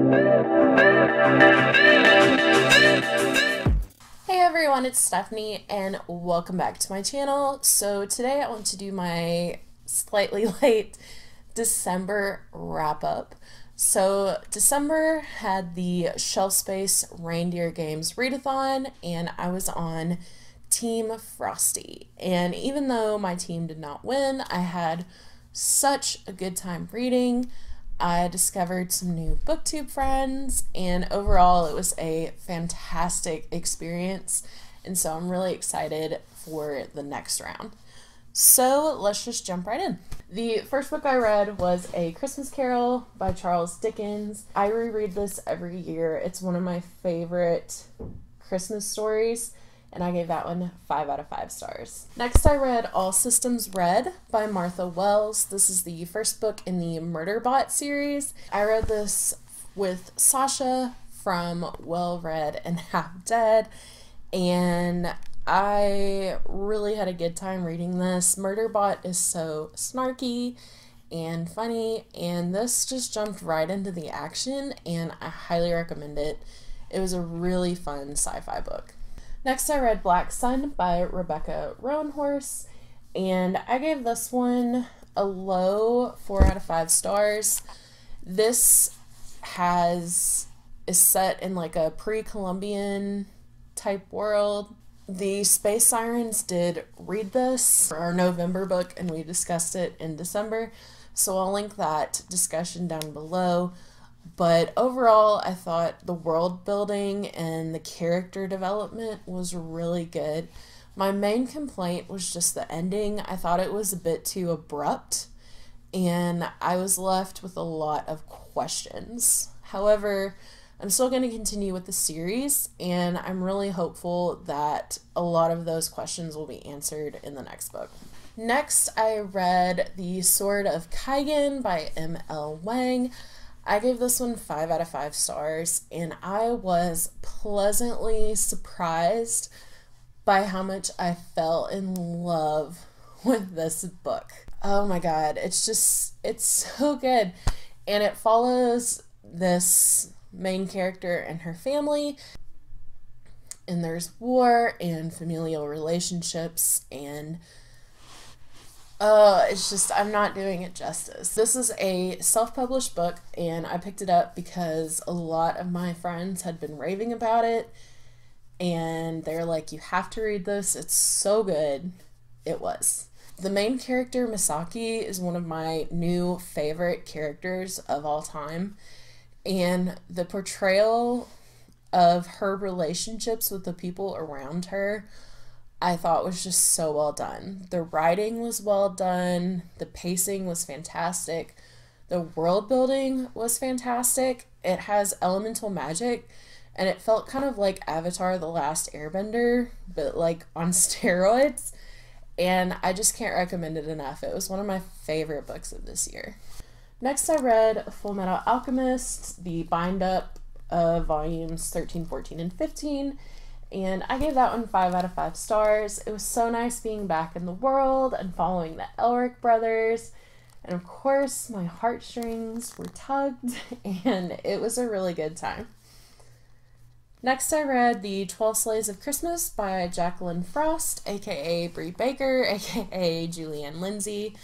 Hey everyone, it's Stephanie and welcome back to my channel. So today I want to do my slightly late December wrap up. So December had the Shelf Space Reindeer Games readathon and I was on Team Frosty. And even though my team did not win, I had such a good time reading. I discovered some new booktube friends, and overall it was a fantastic experience, and so I'm really excited for the next round. So let's just jump right in. The first book I read was A Christmas Carol by Charles Dickens. I reread this every year. It's one of my favorite Christmas stories, and I gave that one 5 out of 5 stars. Next I read All Systems Red by Martha Wells. This is the first book in the Murderbot series. I read this with Sasha from Well Read and Half Dead, and I really had a good time reading this. Murderbot is so snarky and funny, and this just jumped right into the action, and I highly recommend it. It was a really fun sci-fi book. Next I read Black Sun by Rebecca Roanhorse, and I gave this one a low 4 out of 5 stars. This is set in like a pre-Columbian type world. The Space Sirens did read this for our November book, and we discussed it in December, so I'll link that discussion down below. But overall, I thought the world building and the character development was really good. My main complaint was just the ending. I thought it was a bit too abrupt, and I was left with a lot of questions. However, I'm still going to continue with the series, and I'm really hopeful that a lot of those questions will be answered in the next book. Next, I read The Sword of Kaigan by M.L. Wang. I gave this one 5 out of 5 stars, and I was pleasantly surprised by how much I fell in love with this book. Oh my god, it's so good. And it follows this main character and her family, and there's war and familial relationships, and it's just, I'm not doing it justice. This is a self-published book, and I picked it up because a lot of my friends had been raving about it, and they're like, you have to read this, it's so good. It was. The main character, Misaki, is one of my new favorite characters of all time, and the portrayal of her relationships with the people around her I thought was just so well done. The writing was well done, the pacing was fantastic, the world building was fantastic. It has elemental magic, and it felt kind of like Avatar: The Last Airbender, but like on steroids, and I just can't recommend it enough. It was one of my favorite books of this year. Next I read Fullmetal Alchemist, the bind up of volumes 13, 14, and 15, and I gave that one 5 out of 5 stars. It was so nice being back in the world and following the Elric brothers, and of course my heartstrings were tugged, and it was a really good time. Next I read The 12 Slaves of Christmas by Jacqueline Frost, aka Brie Baker, aka Julianne Lindsay.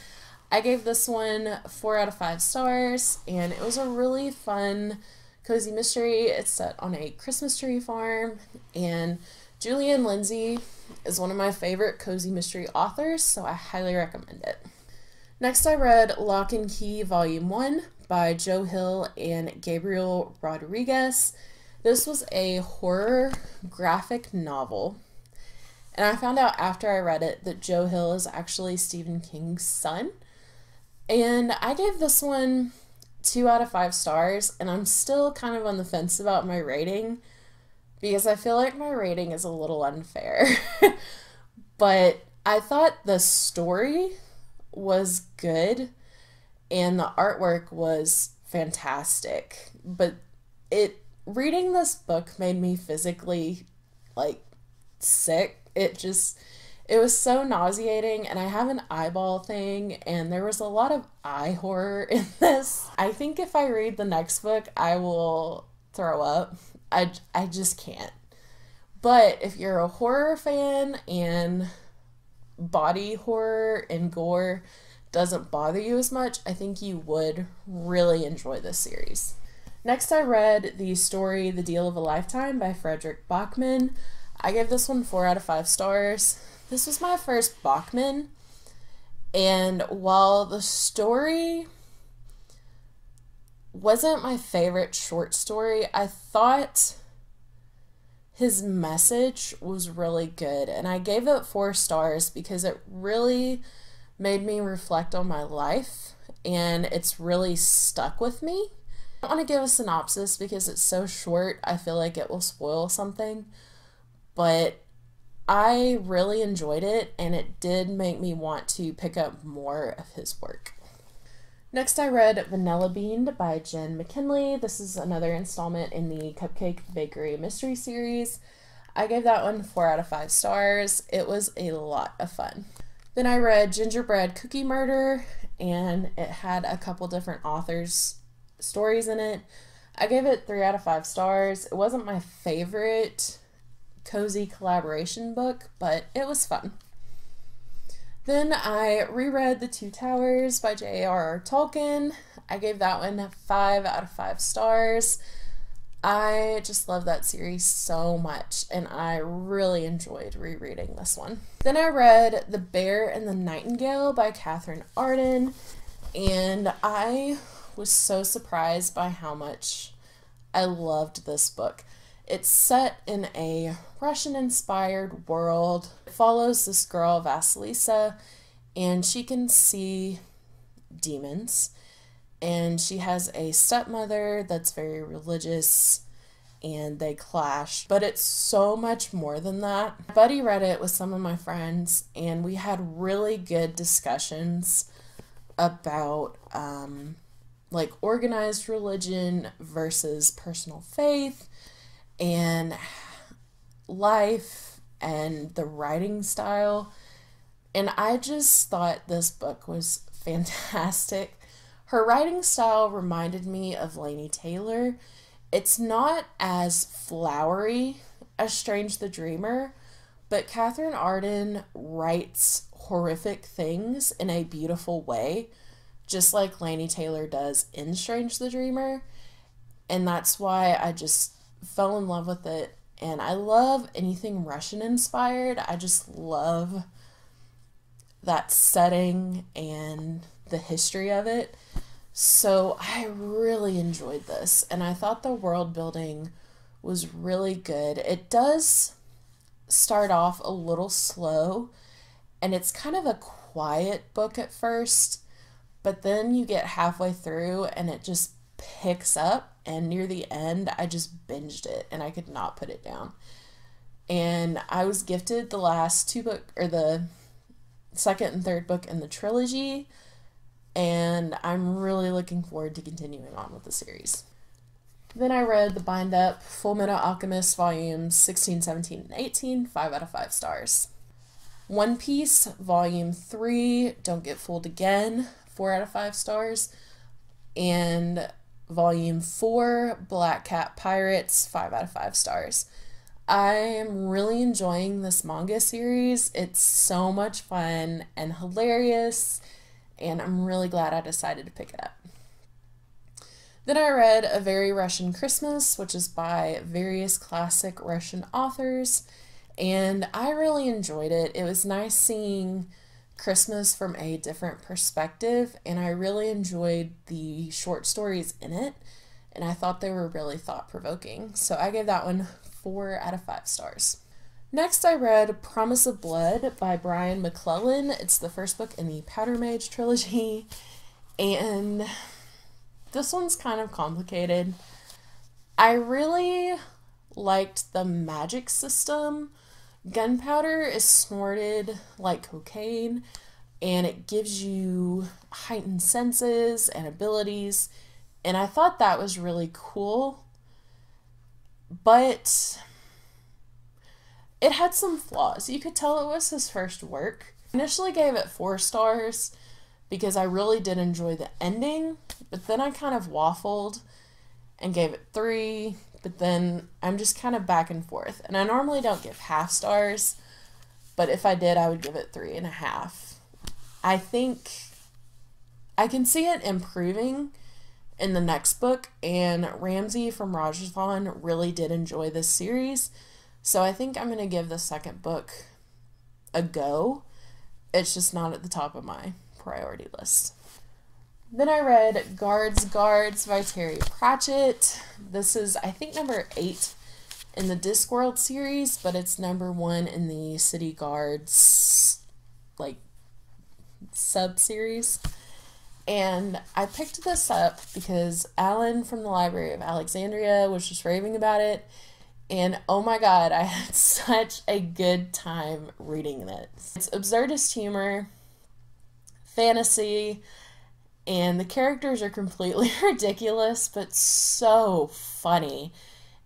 I gave this one 4 out of 5 stars, and it was a really fun cozy mystery. It's set on a Christmas tree farm, and Julianne Lindsay is one of my favorite cozy mystery authors, so I highly recommend it. Next I read Lock and Key Volume 1 by Joe Hill and Gabriel Rodriguez. This was a horror graphic novel, and I found out after I read it that Joe Hill is actually Stephen King's son, and I gave this one 2 out of 5 stars, and I'm still kind of on the fence about my rating because I feel like my rating is a little unfair. But I thought the story was good and the artwork was fantastic, but reading this book made me physically like sick. It was so nauseating, and I have an eyeball thing, and there was a lot of eye horror in this. I think if I read the next book, I will throw up. I just can't. But if you're a horror fan and body horror and gore doesn't bother you as much, I think you would really enjoy this series. Next, I read the story The Deal of a Lifetime by Frederick Bachman. I gave this one 4 out of 5 stars. This was my first Bachman, and while the story wasn't my favorite short story, I thought his message was really good, and I gave it 4 stars because it really made me reflect on my life, and it's really stuck with me. I don't want to give a synopsis because it's so short, I feel like it will spoil something, but I really enjoyed it, and it did make me want to pick up more of his work. Next, I read Vanilla Bean by Jen McKinley. This is another installment in the Cupcake Bakery Mystery Series. I gave that one 4 out of 5 stars. It was a lot of fun. Then I read Gingerbread Cookie Murder, and it had a couple different authors' stories in it. I gave it 3 out of 5 stars. It wasn't my favorite cozy collaboration book, but it was fun. Then I reread The Two Towers by J.R.R. Tolkien. I gave that one 5 out of 5 stars. I just love that series so much, and I really enjoyed rereading this one. Then I read The Bear and the Nightingale by Catherine Arden, and I was so surprised by how much I loved this book. It's set in a Russian-inspired world. It follows this girl, Vasilisa, and she can see demons. And she has a stepmother that's very religious, and they clash. But it's so much more than that. My buddy read it with some of my friends, and we had really good discussions about like organized religion versus personal faith, and life and the writing style, and I just thought this book was fantastic. Her writing style reminded me of Laini Taylor. It's not as flowery as Strange the Dreamer, but Catherine Arden writes horrific things in a beautiful way, just like Laini Taylor does in Strange the Dreamer, and that's why I just fell in love with it. And I love anything Russian inspired. I just love that setting and the history of it. So I really enjoyed this, and I thought the world building was really good. It does start off a little slow, and it's kind of a quiet book at first, but then you get halfway through and it just picks up. And near the end, I just binged it, and I could not put it down. And I was gifted the last 2 book, or the second and third book in the trilogy, and I'm really looking forward to continuing on with the series. Then I read the Bind Up Full Metal Alchemist volumes 16, 17, and 18, 5 out of 5 stars. One Piece volume 3, Don't Get Fooled Again, 4 out of 5 stars. And Volume 4, Black Cat Pirates, 5 out of 5 stars. I am really enjoying this manga series. It's so much fun and hilarious, and I'm really glad I decided to pick it up. Then I read A Very Russian Christmas, which is by various classic Russian authors, and I really enjoyed it. It was nice seeing Christmas from a different perspective, and I really enjoyed the short stories in it, and I thought they were really thought-provoking. So I gave that one 4 out of 5 stars. Next, I read Promise of Blood by Brian McClellan. It's the first book in the Powder Mage trilogy, and this one's kind of complicated. I really liked the magic system. Gunpowder is snorted like cocaine, and it gives you heightened senses and abilities, and I thought that was really cool, but it had some flaws. You could tell it was his first work. I initially gave it 4 stars because I really did enjoy the ending, but then I kind of waffled and gave it 3, but then I'm just kind of back and forth. And I normally don't give half stars, but if I did, I would give it 3.5. I think I can see it improving in the next book, and Ramsey from Rajasthan really did enjoy this series, so I think I'm going to give the second book a go. It's just not at the top of my priority list. Then I read Guards by Terry Pratchett. This is, I think, number 8 in the Discworld series, but it's number 1 in the City Guards, like, sub-series. And I picked this up because Alan from the Library of Alexandria was just raving about it. And oh my god, I had such a good time reading this. It's absurdist humor, fantasy, and the characters are completely ridiculous, but so funny.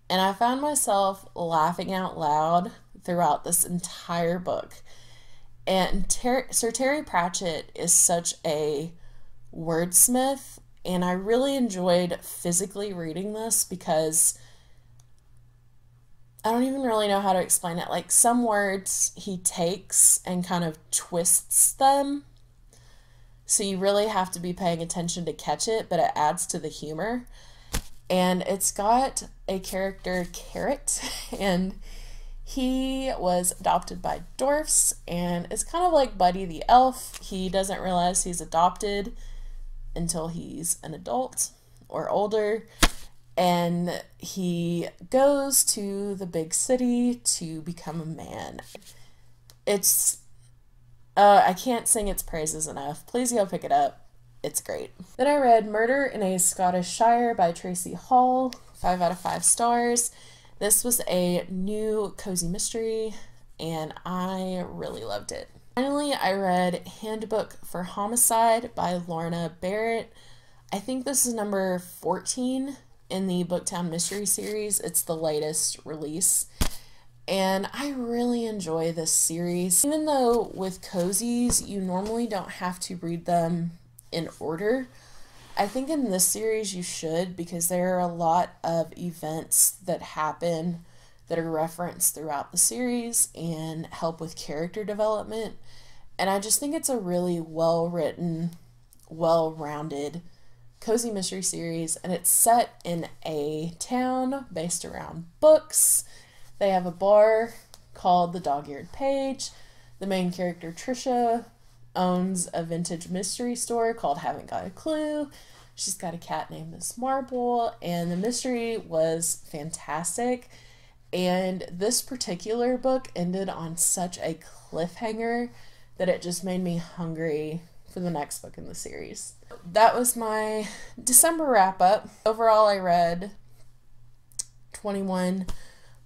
And I found myself laughing out loud throughout this entire book. And Sir Terry Pratchett is such a wordsmith, and I really enjoyed physically reading this because I don't even really know how to explain it. Like, some words he takes and kind of twists them, so you really have to be paying attention to catch it, but it adds to the humor. And it's got a character, Carrot, and he was adopted by dwarfs, and it's kind of like Buddy the Elf. He doesn't realize he's adopted until he's an adult or older, and he goes to the big city to become a man. It's I can't sing its praises enough. Please go pick it up. It's great. Then I read Murder in a Scottish Shire by Tracy Hall, 5 out of 5 stars. This was a new cozy mystery, and I really loved it. Finally, I read Handbook for Homicide by Lorna Barrett. I think this is number 14 in the Booktown Mystery series. It's the latest release. And I really enjoy this series. Even though with cozies, you normally don't have to read them in order, I think in this series you should, because there are a lot of events that happen that are referenced throughout the series and help with character development. And I just think it's a really well-written, well-rounded cozy mystery series, and it's set in a town based around books. They have a bar called the Dog-Eared Page. The main character, Trisha, owns a vintage mystery store called Haven't Got a Clue. She's got a cat named Miss Marple, and the mystery was fantastic. And this particular book ended on such a cliffhanger that it just made me hungry for the next book in the series. That was my December wrap-up. Overall, I read 21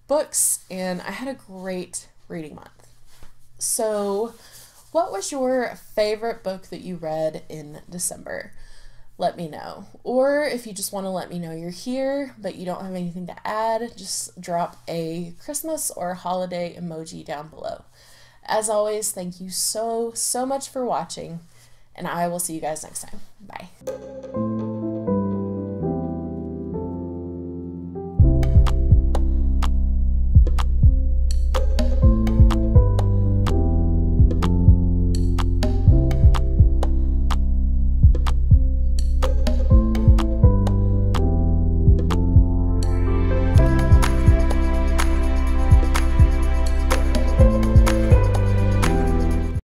books, and I had a great reading month. So, what was your favorite book that you read in December? Let me know. Or if you just want to let me know you're here, but you don't have anything to add, just drop a Christmas or holiday emoji down below. As always, thank you so much for watching, and I will see you guys next time. Bye.